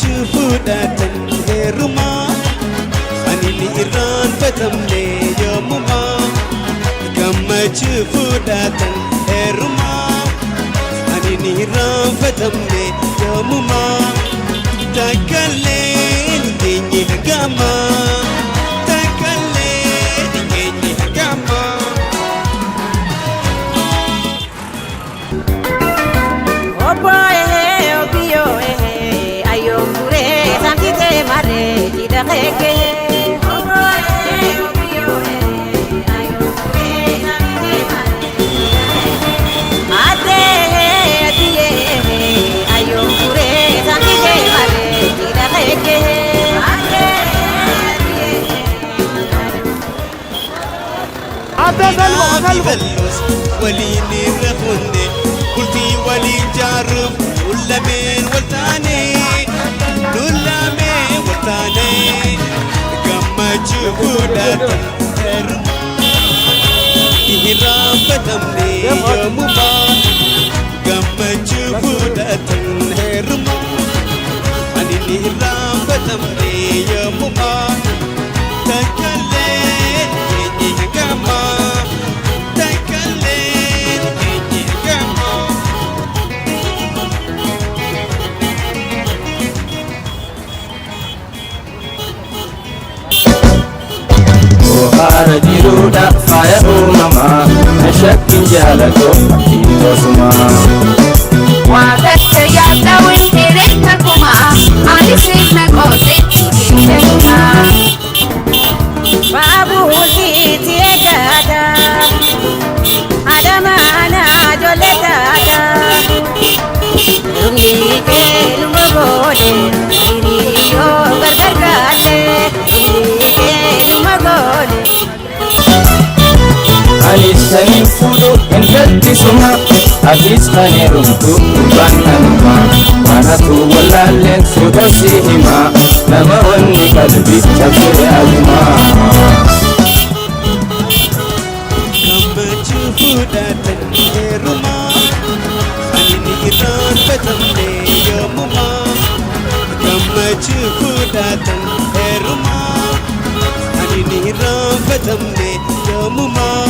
فوداتن هرما خانيني إيران فتمني يومما قمت فوداتن هرما خانيني إيران فتمني يومما تكلين ديني قما تكلين ديني قما بلوس وليني رخوني قلتي ولي جارب ولا من ولتاني ولا من ولتاني كما جهودات إهرام بدمني يومما كما جهودات هرما أني إهرام بدمني يومما تكلم إني كما Buhara jiruudha faaya uumamaa nashakkin jaalatu akkiitosuma Waaqatte yaadda windireetta kumaa ani sirna qooxetti keessa Baabuuliiti eegaata adamaana joletaata Lumni keeluma boode hiriyyoo gargar gaale Lumni keeluma boode Anis saniin fuudhu intaltisuma atis kaneerumtu bananuma manatu wallaalleen suuta si hima nama wanni qalbii cabsee aduma فوداتن هرما خانيني إيران فتمني يومما كما فوداتن هرما خانيني إيران فتمني يومما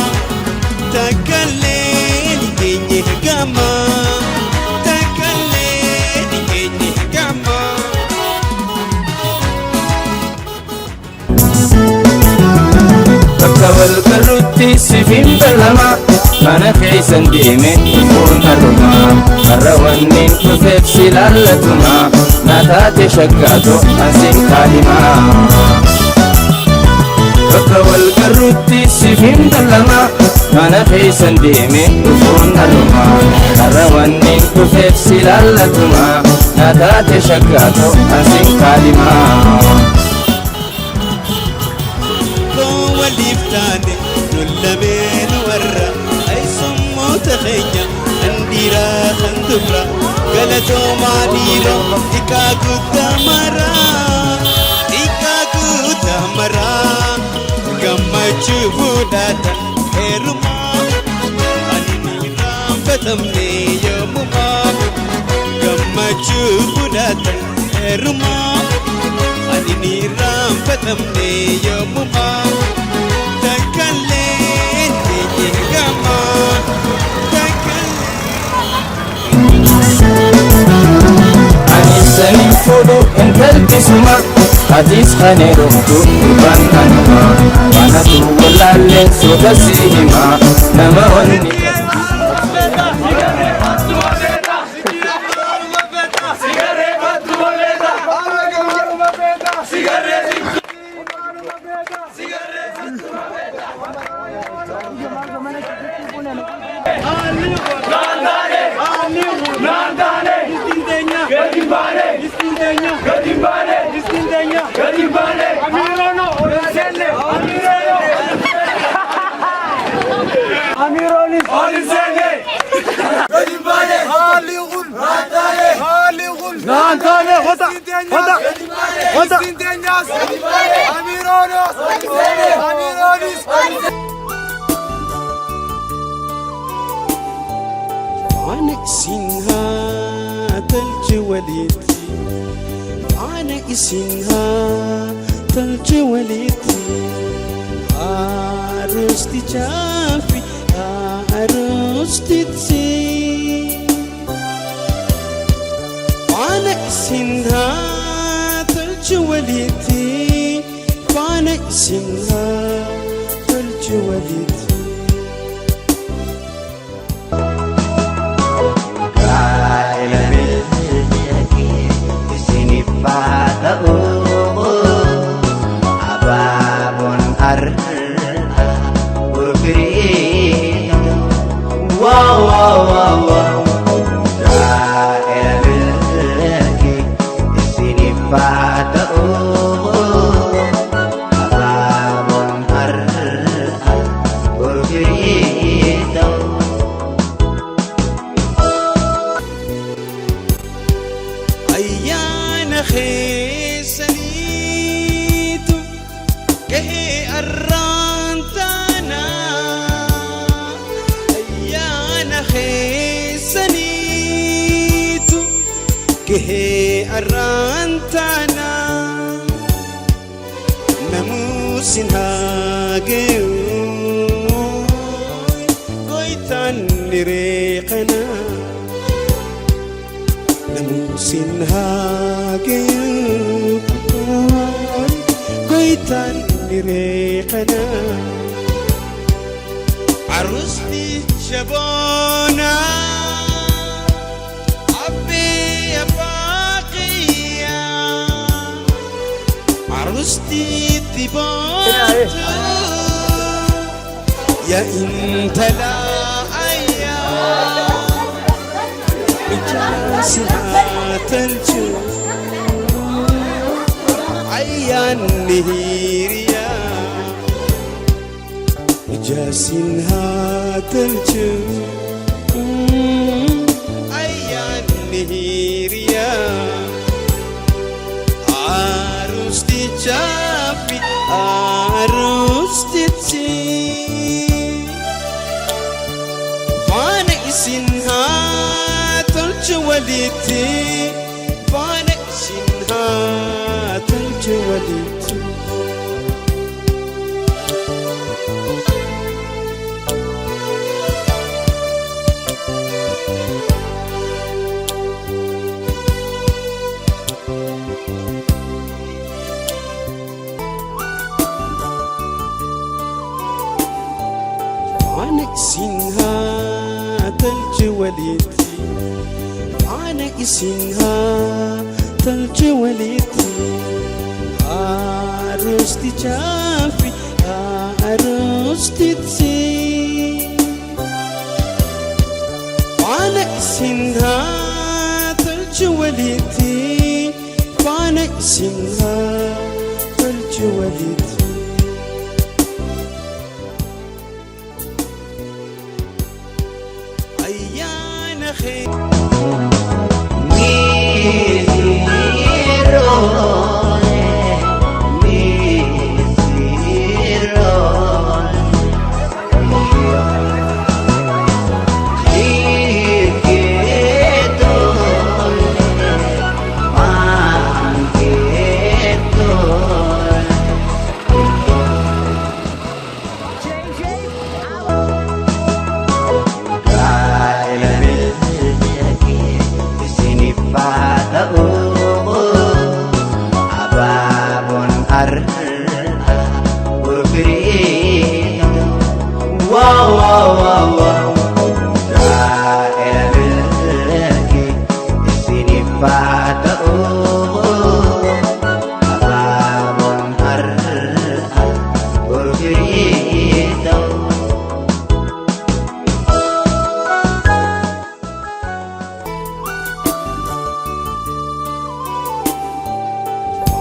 تكلين إني كما تكلين إني كما Bakawal karutti sifin balama mana keessan deeme foon haruma har'a wanni dhufeef si laallatuma na taate shaggaato asin kaadhima Bakawal karutti sifin balama mana keessan deeme foon haruma har'a wanni dhufeef si laallatuma na taate shaggaato asin kaadhima وليفتاني نلمين ورا أي سمو تخيّا انديرا خندبرا قلتو ماديرا إكاكو تامرا كما تشوفوداتا هرما أني رام فتمني يومما كما تشوفوداتا هرما أني رام فتمني يومما تكلين إني كما Anisani fudu intaltisuma Atis kaneerumtu bananuma manatu wallaalleen suuta si hima nama wanni عنك سنها تلج وليدي faana isin haa tolche walitti aroostichaaf fi aroostitti faana isin haa tolche walitti faana isin haa tolche walitti. ayyaana keessaniitu gahee arraantaana ayyaana keessaniitu gahee arraantaana namuusin haa ga'u goytaan nireeqana namuusin haa ga'u goytaan nireeqana aroosticha boona abbee abbaa kiyya aroostitti boontu yaa intala ayyaa Tolchu ayyaanni hiriyaa ijaasin haa tolchu ayyaanni hiriyaa aroostichaaf fi aroostitti faana isin haa tolche walitti faana isin haa tolche walitti. faana isin haa tolche walitti faana isin haa tolche walitti aroostichaaf fi aroostitti faana isin haa tolche walitti faana isin haa tolche walitti. ayyaana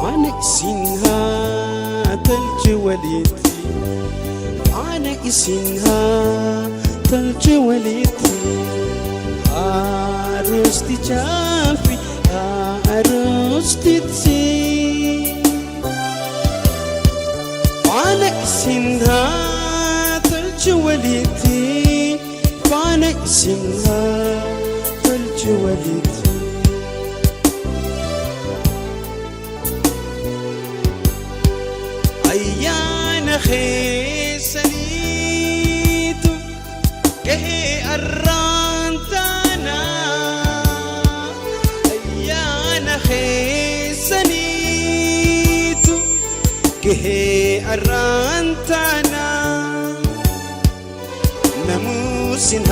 faana isin haa tolche walitti faana isin haa tolche walitti aroostichaaf fi aroostitti faana isin haa tolche walitti faana isin haa tolche walitti. arrantana namusin